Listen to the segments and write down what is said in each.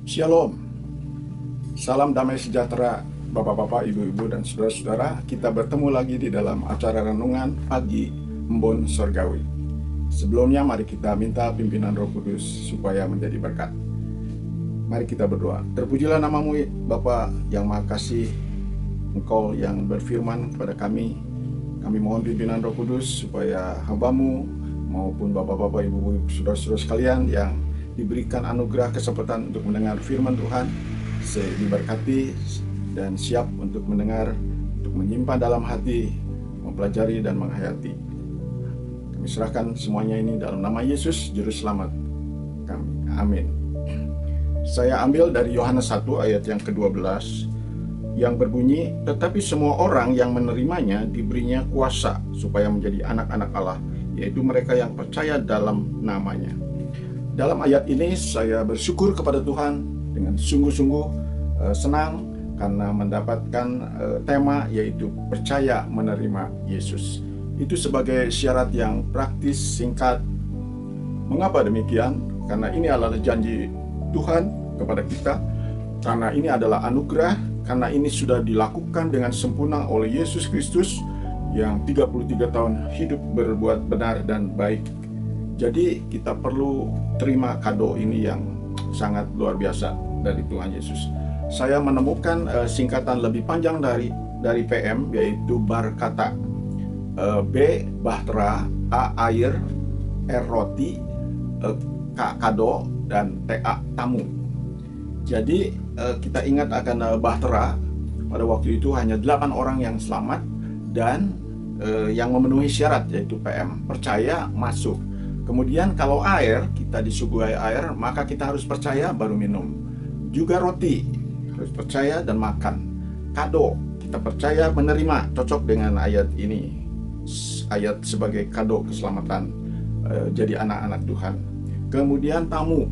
Shalom, salam damai sejahtera Bapak-bapak, Ibu-ibu, dan saudara-saudara. Kita bertemu lagi di dalam acara renungan pagi Embun Sorgawi. Sebelumnya mari kita minta pimpinan Roh Kudus supaya menjadi berkat. Mari kita berdoa. Terpujilah namamu Bapa yang Maha Kasih, Engkau yang berfirman kepada kami. Kami mohon pimpinan Roh Kudus supaya hambamu maupun Bapak-bapak, Ibu-ibu, saudara-saudara sekalian yang diberikan anugerah kesempatan untuk mendengar firman Tuhan, diberkati dan siap untuk mendengar, untuk menyimpan dalam hati, mempelajari dan menghayati. Kami serahkan semuanya ini dalam nama Yesus, Juru Selamat kami. Amin. Saya ambil dari Yohanes 1 ayat yang ke-12 yang berbunyi, tetapi semua orang yang menerimanya diberinya kuasa supaya menjadi anak-anak Allah, yaitu mereka yang percaya dalam namanya. Dalam ayat ini saya bersyukur kepada Tuhan dengan sungguh-sungguh senang karena mendapatkan tema yaitu percaya menerima Yesus. Itu sebagai syarat yang praktis, singkat. Mengapa demikian? Karena ini adalah janji Tuhan kepada kita, karena ini adalah anugerah, karena ini sudah dilakukan dengan sempurna oleh Yesus Kristus yang 33 tahun hidup berbuat benar dan baik. Jadi kita perlu terima kado ini yang sangat luar biasa dari Tuhan Yesus. Saya menemukan singkatan lebih panjang dari PM, yaitu Barkata. B bahtera, A air, R roti, K kado, dan TA tamu. Jadi kita ingat akan bahtera. Pada waktu itu hanya 8 orang yang selamat dan yang memenuhi syarat, yaitu PM, percaya masuk. Kemudian kalau air, kita disuguhi air, maka kita harus percaya baru minum. Juga roti, harus percaya dan makan. Kado, kita percaya menerima, cocok dengan ayat ini. Ayat sebagai kado keselamatan, jadi anak-anak Tuhan. Kemudian tamu,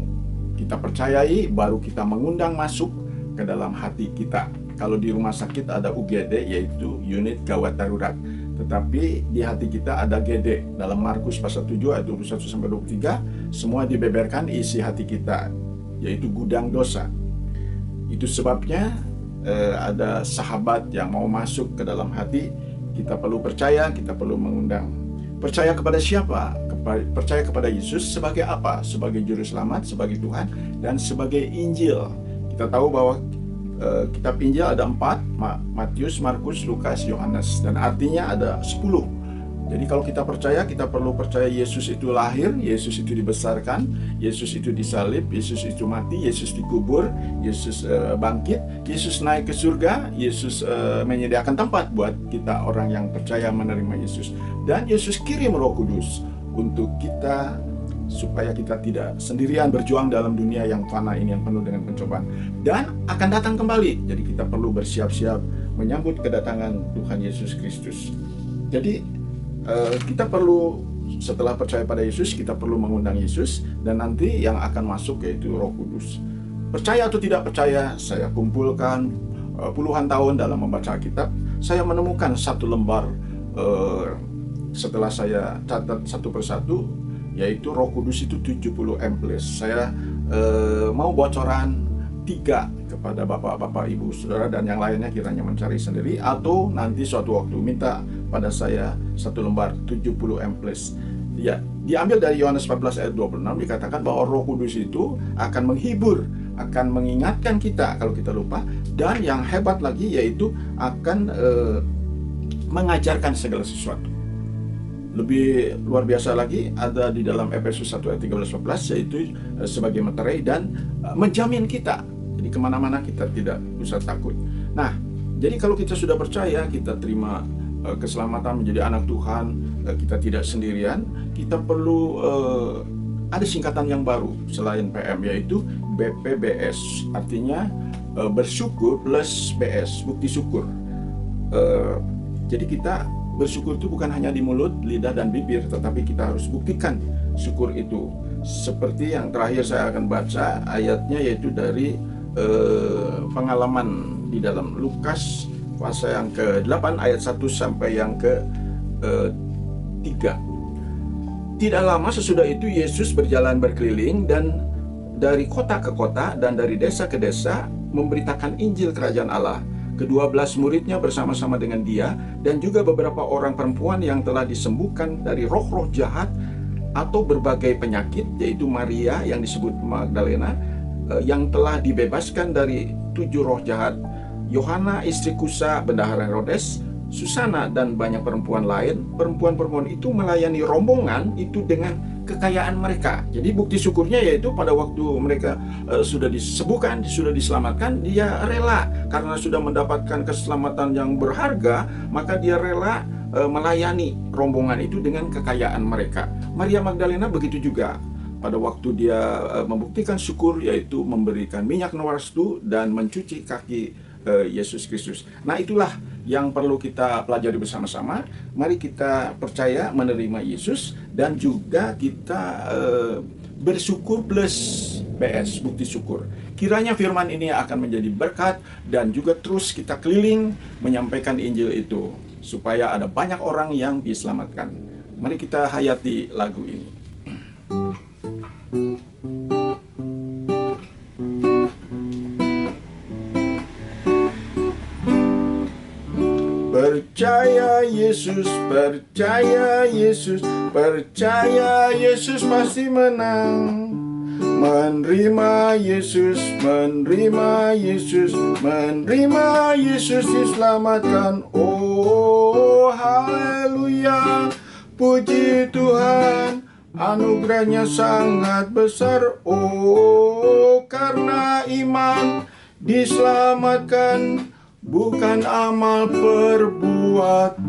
kita percayai, baru kita mengundang masuk ke dalam hati kita. Kalau di rumah sakit ada UGD, yaitu unit gawat darurat. Tetapi di hati kita ada GD. Dalam Markus pasal 7 ayat 21-23, semua dibeberkan isi hati kita, yaitu gudang dosa. Itu sebabnya ada sahabat yang mau masuk ke dalam hati, kita perlu percaya, kita perlu mengundang. Percaya kepada siapa? Percaya kepada Yesus sebagai apa? Sebagai Juru Selamat, sebagai Tuhan, dan sebagai Injil. Kita tahu bahwa kitab Injil ada 4, Matius, Markus, Lukas, Yohanes, dan artinya ada 10. Jadi kalau kita percaya, kita perlu percaya Yesus itu lahir, Yesus itu dibesarkan, Yesus itu disalib, Yesus itu mati, Yesus dikubur, Yesus bangkit, Yesus naik ke surga, Yesus menyediakan tempat buat kita orang yang percaya menerima Yesus. Dan Yesus kirim Roh Kudus untuk kita, supaya kita tidak sendirian berjuang dalam dunia yang fana ini, yang penuh dengan pencobaan, dan akan datang kembali. Jadi kita perlu bersiap-siap menyambut kedatangan Tuhan Yesus Kristus. Jadi kita perlu, setelah percaya pada Yesus, kita perlu mengundang Yesus, dan nanti yang akan masuk yaitu Roh Kudus. Percaya atau tidak percaya, saya kumpulkan puluhan tahun dalam membaca Alkitab. Saya menemukan satu lembar, setelah saya catat satu persatu, yaitu Roh Kudus itu 70 amples. Saya mau bocoran 3 kepada Bapak-bapak, Ibu, Saudara, dan yang lainnya kiranya mencari sendiri, atau nanti suatu waktu minta pada saya satu lembar 70 amples. Ya, diambil dari Yohanes 14 ayat 26, dikatakan bahwa Roh Kudus itu akan menghibur, akan mengingatkan kita kalau kita lupa, dan yang hebat lagi yaitu akan mengajarkan segala sesuatu. Lebih luar biasa lagi ada di dalam Efesus 1 ayat 13-14, yaitu sebagai meterai dan menjamin kita. Jadi kemana-mana kita tidak usah takut. Nah, jadi kalau kita sudah percaya, kita terima keselamatan menjadi anak Tuhan, kita tidak sendirian, kita perlu ada singkatan yang baru selain PM, yaitu BPBS. Artinya bersyukur plus BS, bukti syukur. Jadi kita bersyukur itu bukan hanya di mulut, lidah, dan bibir, tetapi kita harus buktikan syukur itu. Seperti yang terakhir saya akan baca ayatnya, yaitu dari pengalaman di dalam Lukas pasal yang ke-8 ayat 1 sampai yang ke-3. Tidak lama sesudah itu Yesus berjalan berkeliling dan dari kota ke kota dan dari desa ke desa memberitakan Injil Kerajaan Allah. Ke-12 muridnya bersama-sama dengan dia, dan juga beberapa orang perempuan yang telah disembuhkan dari roh-roh jahat atau berbagai penyakit, yaitu Maria yang disebut Magdalena, yang telah dibebaskan dari 7 roh jahat, Yohana istri Kusa bendahara Herodes, Susana, dan banyak perempuan lain. Perempuan-perempuan itu melayani rombongan itu dengan kekayaan mereka. Jadi bukti syukurnya yaitu pada waktu mereka sudah disembuhkan, sudah diselamatkan, dia rela karena sudah mendapatkan keselamatan yang berharga, maka dia rela melayani rombongan itu dengan kekayaan mereka. Maria Magdalena begitu juga. Pada waktu dia membuktikan syukur, yaitu memberikan minyak nawastu dan mencuci kaki Yesus Kristus. Nah, itulah yang perlu kita pelajari bersama-sama. Mari kita percaya menerima Yesus dan juga kita bersyukur plus PS, bukti syukur. Kiranya firman ini akan menjadi berkat dan juga terus kita keliling menyampaikan Injil itu supaya ada banyak orang yang diselamatkan. Mari kita hayati lagu ini. Percaya Yesus, percaya Yesus, percaya Yesus pasti menang. Menerima Yesus, menerima Yesus, menerima Yesus diselamatkan. Oh, haleluya, puji Tuhan, anugerahnya sangat besar. Oh, karena iman diselamatkan, bukan amal perbuatan.